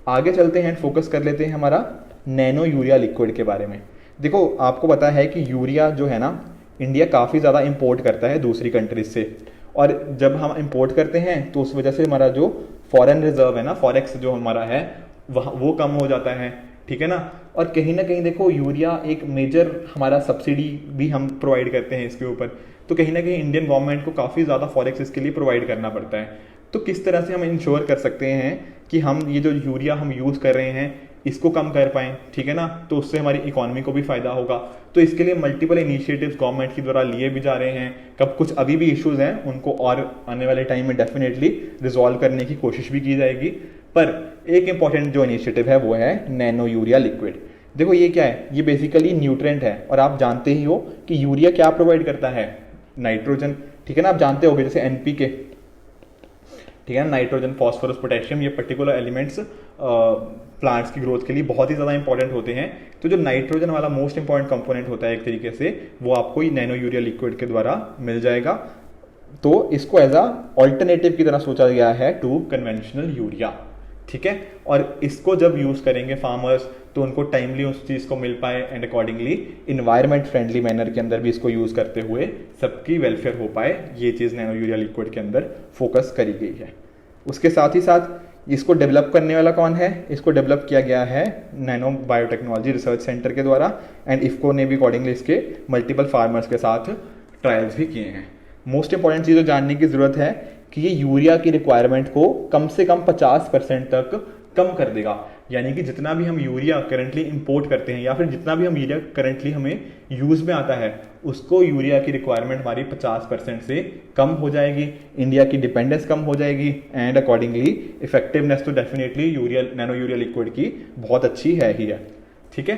आगे चलते हैं, फोकस कर लेते हैं हमारा नैनो यूरिया लिक्विड के बारे में। देखो आपको पता है कि यूरिया जो है ना, इंडिया काफ़ी ज़्यादा इंपोर्ट करता है दूसरी कंट्रीज से, और जब हम इंपोर्ट करते हैं तो उस वजह से हमारा जो फॉरेन रिजर्व है ना, फॉरेक्स जो हमारा है वो कम हो जाता है। ठीक है ना। और कहीं ना कहीं देखो यूरिया एक मेजर हमारा सब्सिडी भी हम प्रोवाइड करते हैं इसके ऊपर, तो कहीं ना कहीं इंडियन गवर्नमेंट को काफ़ी ज़्यादा फॉरेक्स इसके लिए प्रोवाइड करना पड़ता है। तो किस तरह से हम इंश्योर कर सकते हैं कि हम ये जो यूरिया हम यूज़ कर रहे हैं इसको कम कर पाएँ? ठीक है ना। तो उससे हमारी इकोनॉमी को भी फ़ायदा होगा। तो इसके लिए मल्टीपल इनिशिएटिव्स गवर्नमेंट के द्वारा लिए भी जा रहे हैं। कब कुछ अभी भी इश्यूज़ हैं उनको और आने वाले टाइम में डेफिनेटली रिजॉल्व करने की कोशिश भी की जाएगी। पर एक इंपॉर्टेंट जो इनिशिएटिव है वो है नैनो यूरिया लिक्विड। देखो ये क्या है? ये बेसिकली न्यूट्रेंट है, और आप जानते ही हो कि यूरिया क्या प्रोवाइड करता है? नाइट्रोजन। ठीक है ना। आप जानते होगे जैसे NPK, ठीक है ना, नाइट्रोजन, फॉस्फोरस, पोटेशियम, ये पर्टिकुलर एलिमेंट्स प्लांट्स की ग्रोथ के लिए बहुत ही ज़्यादा इंपॉर्टेंट होते हैं। तो जो नाइट्रोजन वाला मोस्ट इंपॉर्टेंट कंपोनेंट होता है एक तरीके से, वो आपको नैनो यूरिया लिक्विड के द्वारा मिल जाएगा। तो इसको एज अ ऑल्टरनेटिव की तरह सोचा गया है टू कन्वेंशनल यूरिया। ठीक है। और इसको जब यूज़ करेंगे फार्मर्स तो उनको टाइमली उस चीज़ को मिल पाए and accordingly environment friendly manner के अंदर भी इसको यूज़ करते हुए सबकी वेलफेयर हो पाए, ये चीज़ नैनो यूरिया लिक्विड के अंदर फोकस करी गई है। उसके साथ ही साथ इसको डेवलप करने वाला कौन है, इसको डेवलप किया गया है नैनो बायोटेक्नोलॉजी रिसर्च सेंटर के द्वारा, एंड इफको ने भी अकॉर्डिंगली इसके मल्टीपल फार्मर्स के साथ ट्रायल्स भी किए हैं। मोस्ट इंपॉर्टेंट चीज़ जानने की ज़रूरत है कि ये यूरिया की रिक्वायरमेंट को कम से कम 50% तक कम कर देगा। यानी कि जितना भी हम यूरिया करंटली इंपोर्ट करते हैं या फिर जितना भी हम यूरिया करंटली हमें यूज़ में आता है, उसको यूरिया की रिक्वायरमेंट हमारी 50% से कम हो जाएगी, इंडिया की डिपेंडेंस कम हो जाएगी, एंड अकॉर्डिंगली इफेक्टिवनेस तो definitely urea nano urea liquid की बहुत अच्छी है ही है। ठीक है,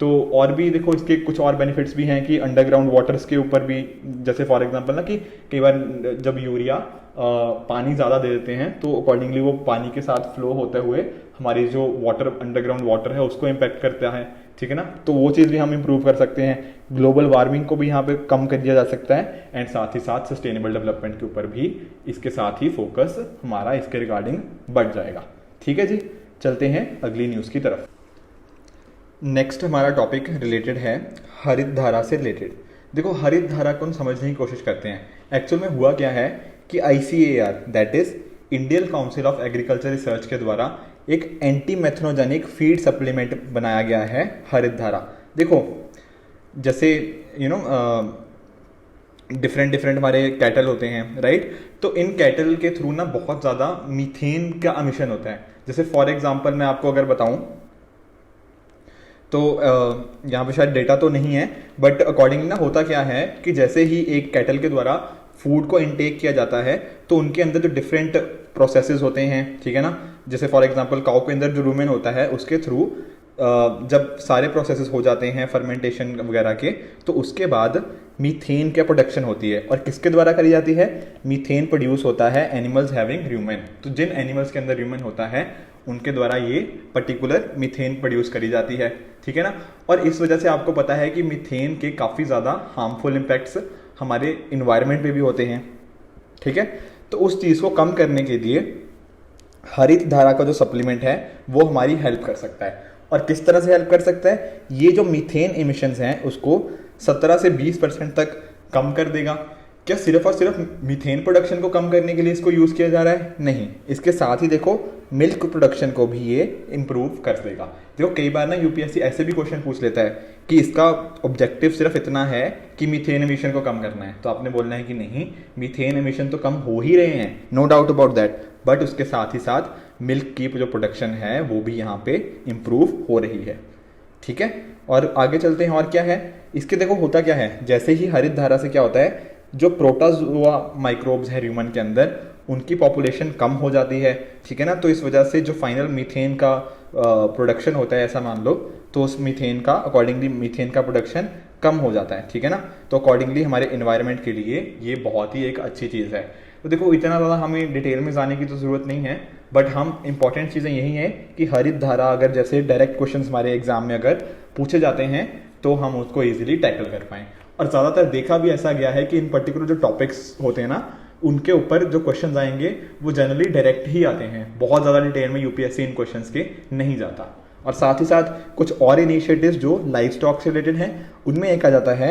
तो और भी देखो इसके कुछ और बेनिफिट्स भी हैं कि अंडरग्राउंड वाटर्स के ऊपर भी, जैसे फॉर एग्जांपल ना कि कई बार जब यूरिया पानी ज़्यादा दे देते हैं तो अकॉर्डिंगली वो पानी के साथ फ्लो होते हुए हमारी जो वाटर अंडरग्राउंड वाटर है उसको इम्पैक्ट करता है। ठीक है ना, तो वो चीज़ भी हम इम्प्रूव कर सकते हैं। ग्लोबल वार्मिंग को भी यहाँ पे कम कर दिया जा सकता है, एंड साथ ही साथ सस्टेनेबल डेवलपमेंट के ऊपर भी इसके साथ ही फोकस हमारा इसके रिगार्डिंग बढ़ जाएगा। ठीक है जी, चलते हैं अगली न्यूज़ की तरफ। नेक्स्ट हमारा टॉपिक रिलेटेड है हरित धारा से रिलेटेड। देखो हरित धारा को समझने की कोशिश करते हैं। एक्चुअल में हुआ क्या है कि ICAR that is Indian council of agriculture research के द्वारा एक एंटी मेथनोजेनिक फीड सप्लीमेंट बनाया गया है हरित धारा। देखो जैसे डिफरेंट हमारे कैटल होते हैं, राइट, तो इन कैटल के थ्रू ना बहुत ज़्यादा मीथेन का एमिशन होता है। जैसे फॉर एग्जांपल मैं आपको अगर बताऊं तो यहाँ पे शायद डेटा तो नहीं है, बट अकॉर्डिंगली ना होता क्या है कि जैसे ही एक कैटल के द्वारा फूड को इनटेक किया जाता है तो उनके अंदर जो डिफरेंट प्रोसेसेस होते हैं, ठीक है ना, जैसे फॉर एग्जांपल काऊ के अंदर जो रूमेन होता है उसके थ्रू जब सारे प्रोसेसेस हो जाते हैं फर्मेंटेशन वगैरह के, तो उसके बाद मीथेन का प्रोडक्शन होती है। और किसके द्वारा करी जाती है? मीथेन प्रोड्यूस होता है एनिमल्स हैविंग र्यूमेन। तो जिन एनिमल्स के अंदर र्यूमेन होता है उनके द्वारा ये पर्टिकुलर मीथेन प्रोड्यूस करी जाती है। ठीक है ना, और इस वजह से आपको पता है कि मीथेन के काफ़ी ज़्यादा हार्मफुल इम्पैक्ट्स हमारे इन्वायरमेंट पे भी होते हैं। ठीक है, तो उस चीज़ को कम करने के लिए हरित धारा का जो सप्लीमेंट है वो हमारी हेल्प कर सकता है। और किस तरह से हेल्प कर सकता है? ये जो मीथेन इमिशंस हैं उसको 17 से 20% तक कम कर देगा। क्या सिर्फ और सिर्फ मीथेन प्रोडक्शन को कम करने के लिए इसको यूज़ किया जा रहा है? नहीं, इसके साथ ही देखो मिल्क प्रोडक्शन को भी ये इम्प्रूव कर देगा। देखो कई बार ना यूपीएससी ऐसे भी क्वेश्चन पूछ लेता है कि इसका ऑब्जेक्टिव सिर्फ इतना है कि मीथेन एमिशन को कम करना है, तो आपने बोलना है कि नहीं, मीथेन एमिशन तो कम हो ही रहे हैं, no doubt about that, but उसके साथ ही साथ मिल्क की जो प्रोडक्शन है वो भी यहाँ पे इम्प्रूव हो रही है। ठीक है, और आगे चलते हैं। और क्या है इसके, देखो होता क्या है, जैसे ही हरित धारा से क्या होता है, जो प्रोटोजोआ माइक्रोब्स है ह्यूमन के अंदर उनकी पॉपुलेशन कम हो जाती है। ठीक है ना, तो इस वजह से जो फाइनल मीथेन का प्रोडक्शन होता है ऐसा मान लो, तो उस मीथेन का अकॉर्डिंगली मीथेन का प्रोडक्शन कम हो जाता है। ठीक है ना, तो अकॉर्डिंगली हमारे इन्वायरमेंट के लिए ये बहुत ही एक अच्छी चीज़ है। तो देखो इतना ज़्यादा हमें डिटेल में जाने की तो ज़रूरत नहीं है, बट हम इंपॉर्टेंट चीज़ें यही हैं कि हरित धारा अगर जैसे डायरेक्ट क्वेश्चंस हमारे एग्जाम में अगर पूछे जाते हैं तो हम उसको ईजिली टैकल कर पाएँ। और ज़्यादातर देखा भी ऐसा गया है कि इन पर्टिकुलर जो टॉपिक्स होते हैं ना उनके ऊपर जो क्वेश्चन आएंगे वो जनरली डायरेक्ट ही आते हैं, बहुत ज़्यादा डिटेल में यूपीएससी इन क्वेश्चंस के नहीं जाता। और साथ ही साथ कुछ और इनिशिएटिव्स जो लाइफ स्टॉक से रिलेटेड हैं उनमें एक आ जाता है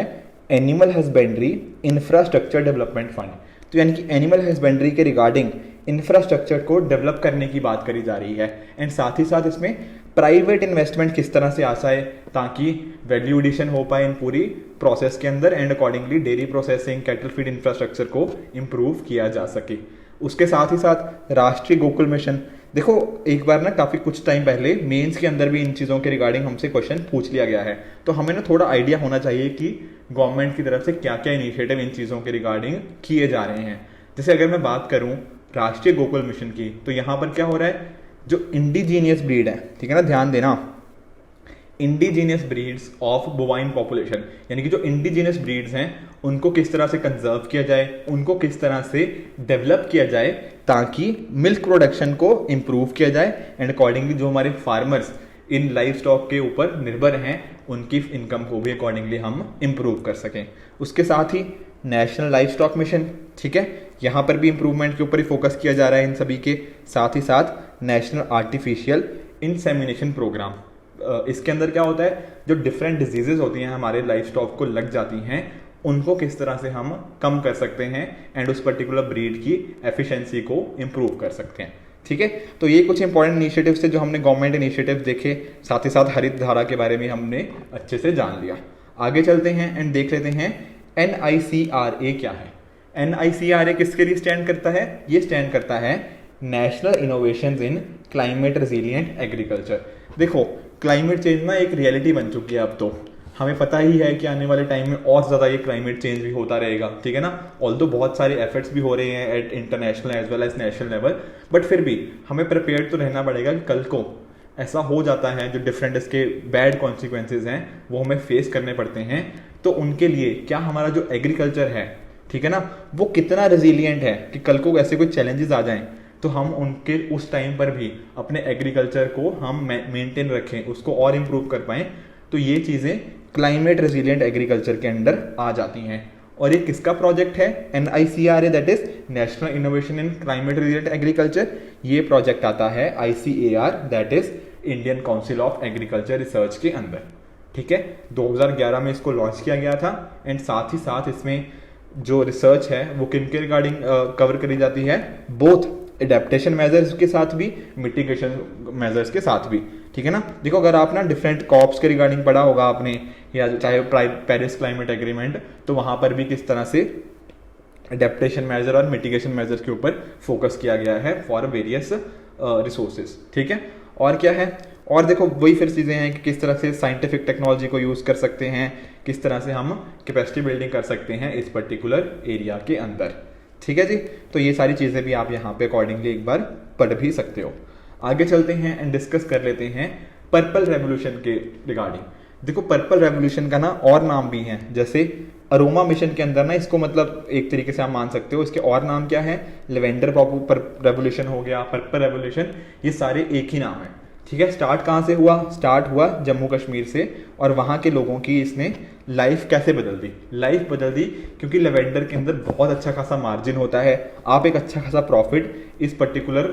animal husbandry infrastructure development fund. तो यानी कि एनिमल हस्बेंड्री के रिगार्डिंग इंफ्रास्ट्रक्चर को डेवलप करने की बात करी जा रही है, एंड साथ ही साथ इसमें प्राइवेट इन्वेस्टमेंट किस तरह से आ जाए ताकि वैल्यू एडिशन हो पाए इन पूरी प्रोसेस के अंदर, and accordingly dairy processing cattle feed infrastructure को इम्प्रूव किया जा सके। उसके साथ ही साथ राष्ट्रीय गोकुल मिशन, देखो एक बार ना काफ़ी कुछ टाइम पहले मेंस के अंदर भी इन चीज़ों के रिगार्डिंग हमसे क्वेश्चन पूछ लिया गया है, तो हमें ना थोड़ा आइडिया होना चाहिए कि गवर्नमेंट की तरफ से क्या क्या इनिशिएटिव इन चीज़ों के रिगार्डिंग किए जा रहे हैं। जैसे अगर मैं बात करूँ राष्ट्रीय गोकुल मिशन की, तो यहाँ पर क्या हो रहा है, जो इंडिजीनियस ब्रीड है, ठीक है ना, ध्यान देना, indigenous breeds of bovine population, यानी कि जो इंडिजीनियस ब्रीड्स हैं उनको किस तरह से कंजर्व किया जाए, उनको किस तरह से डेवलप किया जाए ताकि मिल्क प्रोडक्शन को इम्प्रूव किया जाए, एंड अकॉर्डिंगली जो हमारे फार्मर्स इन लाइफ स्टॉक के ऊपर निर्भर हैं उनकी इनकम को भी अकॉर्डिंगली हम इम्प्रूव कर सकें। उसके साथ ही नेशनल लाइफ स्टॉक मिशन, ठीक है, यहाँ पर भी इम्प्रूवमेंट के ऊपर ही फोकस किया जा रहा है इन सभी के साथ ही साथ नेशनल आर्टिफिशियल इंसेमिनेशन प्रोग्राम। इसके अंदर क्या होता है, जो डिफरेंट डिजीजेज होती हैं हमारे लाइफ स्टॉक को लग जाती हैं उनको किस तरह से हम कम कर सकते हैं एंड उस पर्टिकुलर ब्रीड की एफिशिएंसी को इम्प्रूव कर सकते हैं। ठीक है, तो ये कुछ इंपॉर्टेंट इनिशिएटिव्स थे जो हमने गवर्नमेंट इनिशिएटिव देखे, साथ ही साथ हरित धारा के बारे में हमने अच्छे से जान लिया। आगे चलते हैं एंड देख लेते हैं NICRA क्या है। NICRA किसके लिए स्टैंड करता है? ये स्टैंड करता है नेशनल इनोवेशंस इन क्लाइमेट रेजिलिएंट एग्रीकल्चर। देखो, क्लाइमेट चेंज ना एक रियलिटी बन चुकी है अब तो, हमें पता ही है कि आने वाले टाइम में और ज़्यादा ये क्लाइमेट चेंज भी होता रहेगा, ठीक है ना। ऑल्दो बहुत सारे एफर्ट्स भी हो रहे हैं at international as well as national level, but फिर भी हमें प्रिपेयर्ड तो रहना पड़ेगा कि कल को ऐसा हो जाता है जो डिफरेंट इसके बैड कॉन्सिक्वेंसेज हैं वो हमें फेस करने पड़ते हैं, तो उनके लिए क्या हमारा जो एग्रीकल्चर है, ठीक है ना, वो कितना रेजिलिएंट है कि कल को ऐसे कोई चैलेंजेस आ जाएं तो हम उनके उस टाइम पर भी अपने एग्रीकल्चर को हम मेंटेन रखें, उसको और इम्प्रूव कर पाएं। तो ये चीज़ें क्लाइमेट रेजिलिएंट एग्रीकल्चर के अंडर आ जाती हैं। और ये किसका प्रोजेक्ट है? NICRA, that is national innovation in climate resilient agriculture. ये प्रोजेक्ट आता है ICAR, that is Indian council of agriculture research के अंदर। ठीक है, 2011 में इसको लॉन्च किया गया था एंड साथ ही साथ इसमें जो रिसर्च है वो किन के रिगार्डिंग कवर करी जाती है? बोथ एडेप्टेशन मेजर्स के साथ भी, मिटिगेशन मेजर्स के साथ भी, ठीक है ना। देखो, अगर आप ना डिफरेंट कॉप्स के रिगार्डिंग पढ़ा होगा आपने, या चाहे पेरिस क्लाइमेट एग्रीमेंट, तो वहां पर भी किस तरह से एडेप्टेशन मेजर और मिटिगेशन मेजर्स के ऊपर फोकस किया गया है फॉर वेरियस रिसोर्सेज। ठीक है, और क्या है? और देखो, वही फिर चीज़ें हैं कि किस तरह से साइंटिफिक टेक्नोलॉजी को यूज़ कर सकते हैं, किस तरह से हम कैपेसिटी बिल्डिंग कर सकते हैं इस पर्टिकुलर एरिया के अंदर। ठीक है जी, तो ये सारी चीज़ें भी आप यहाँ पे अकॉर्डिंगली एक बार पढ़ भी सकते हो। आगे चलते हैं एंड डिस्कस कर लेते हैं पर्पल रेवोल्यूशन के रिगार्डिंग। देखो, पर्पल रेवोल्यूशन का ना और नाम भी है, जैसे अरोमा मिशन के अंदर ना इसको मतलब एक तरीके से आप मान सकते हो, इसके और नाम क्या है? लेवेंडर रेवोल्यूशन हो गया, पर्पल रेवोल्यूशन, ये सारे एक ही नाम है। ठीक है, स्टार्ट कहाँ से हुआ? स्टार्ट हुआ जम्मू कश्मीर से, और वहाँ के लोगों की इसने लाइफ कैसे बदल दी? लाइफ बदल दी क्योंकि लेवेंडर के अंदर बहुत अच्छा खासा मार्जिन होता है, आप एक अच्छा खासा प्रॉफिट इस पर्टिकुलर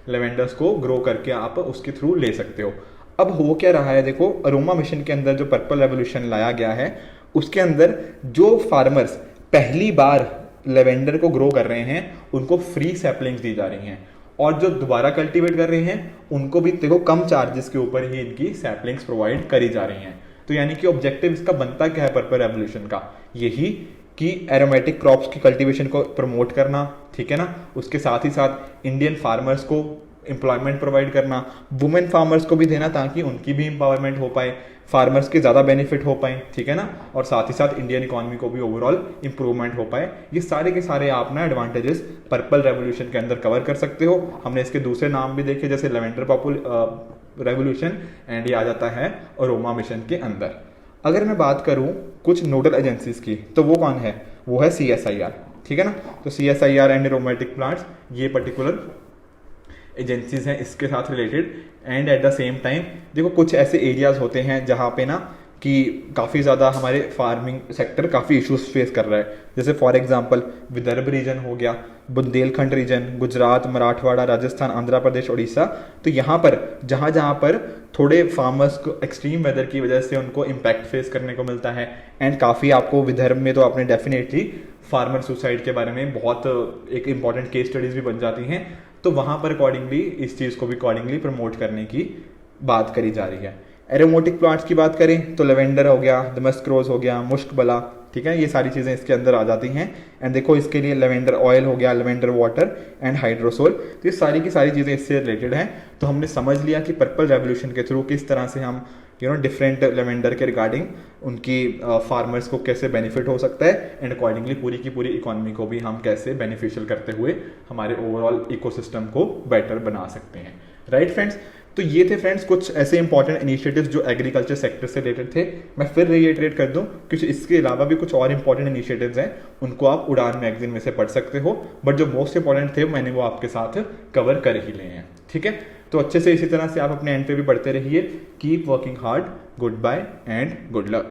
लेवेंडर्स को ग्रो करके आप उसके थ्रू ले सकते हो। अब हो क्या रहा है? देखो, अरोमा मिशन के अंदर जो पर्पल रेवोल्यूशन लाया गया है उसके अंदर जो फार्मर्स पहली बार लेवेंडर को ग्रो कर रहे हैं उनको फ्री सैपलिंग्स दी जा रही हैं, और जो दोबारा कल्टीवेट कर रहे हैं उनको भी देखो कम चार्जेस के ऊपर ही इनकी सैपलिंग्स प्रोवाइड करी जा रही हैं। तो यानी कि ऑब्जेक्टिव इसका बनता क्या है पर्पल रेवोल्यूशन का? यही कि एरोमेटिक क्रॉप्स की कल्टीवेशन को प्रमोट करना, ठीक है ना, उसके साथ ही साथ इंडियन फार्मर्स को एम्प्लॉयमेंट प्रोवाइड करना, वुमेन फार्मर्स को भी देना ताकि उनकी भी एम्पावरमेंट हो पाए, फार्मर्स के ज़्यादा बेनिफिट हो पाए, ठीक है ना, और साथ ही साथ इंडियन इकोनॉमी को भी ओवरऑल इंप्रूवमेंट हो पाए। ये सारे के सारे आप ना एडवांटेजेस पर्पल रेवोल्यूशन के अंदर कवर कर सकते हो। हमने इसके दूसरे नाम भी देखे, जैसे लेवेंडर रेवोल्यूशन, एंड ये आ जाता है अरोमा मिशन के अंदर। अगर मैं बात करूं कुछ नोडल एजेंसीज की, तो वो कौन है? वो है CSIR, ठीक है ना। तो CSIR एंड एरोमेटिक प्लांट्स, ये पर्टिकुलर एजेंसीज हैं इसके साथ related. And eight the same time देखो, कुछ ऐसे एरियाज होते हैं जहाँ पे ना कि काफ़ी ज़्यादा हमारे फार्मिंग सेक्टर काफ़ी इश्यूज फेस कर रहा है, जैसे फॉर एग्जांपल विदर्भ रीजन हो गया, बुंदेलखंड रीजन, गुजरात, मराठवाड़ा, राजस्थान, आंध्र प्रदेश, उड़ीसा। तो यहाँ पर जहाँ पर थोड़े फार्मर्स को एक्सट्रीम वेदर की वजह से उनको इम्पैक्ट फेस करने को मिलता है, एंड काफ़ी आपको विदर्भ में तो आपने डेफिनेटली फार्मर सुसाइड के बारे में बहुत एक इंपॉर्टेंट केस स्टडीज भी बन जाती हैं, तो वहाँ पर अकॉर्डिंगली इस चीज़ को भी अकॉर्डिंगली प्रमोट करने की बात करी जा रही है। एरोमेटिक प्लांट्स की बात करें तो लेवेंडर हो गया, दमस्क रोज हो गया, मुश्कबला, ठीक है, ये सारी चीज़ें इसके अंदर आ जाती हैं। एंड देखो, इसके लिए लेवेंडर ऑयल हो गया, लेवेंडर वाटर एंड हाइड्रोसोल, तो ये सारी की सारी चीज़ें इससे रिलेटेड हैं। तो हमने समझ लिया कि पर्पल रेवोल्यूशन के थ्रू किस तरह से हम डिफरेंट लेवेंडर के रिगार्डिंग उनकी फार्मर्स को कैसे बेनिफिट हो सकता है, एंड अकॉर्डिंगली पूरी की पूरी इकोनॉमी को भी हम कैसे बेनिफिशियल करते हुए हमारे ओवरऑल इकोसिस्टम को बेटर बना सकते हैं। राइट फ्रेंड्स, तो ये थे फ्रेंड्स कुछ ऐसे इंपॉर्टेंट इनिशिएटिव्स जो एग्रीकल्चर सेक्टर से रिलेटेड थे। मैं फिर रीइटरेट कर दूं कि इसके अलावा भी कुछ और इंपॉर्टेंट इनिशिएटिव्स हैं, उनको आप उड़ान मैगजीन में से पढ़ सकते हो, बट जो मोस्ट इंपॉर्टेंट थे मैंने वो आपके साथ कवर कर ही लिए हैं। ठीक है, तो अच्छे से इसी तरह से आप अपने एंड पे भी पढ़ते रहिए। Keep working hard, goodbye and good luck.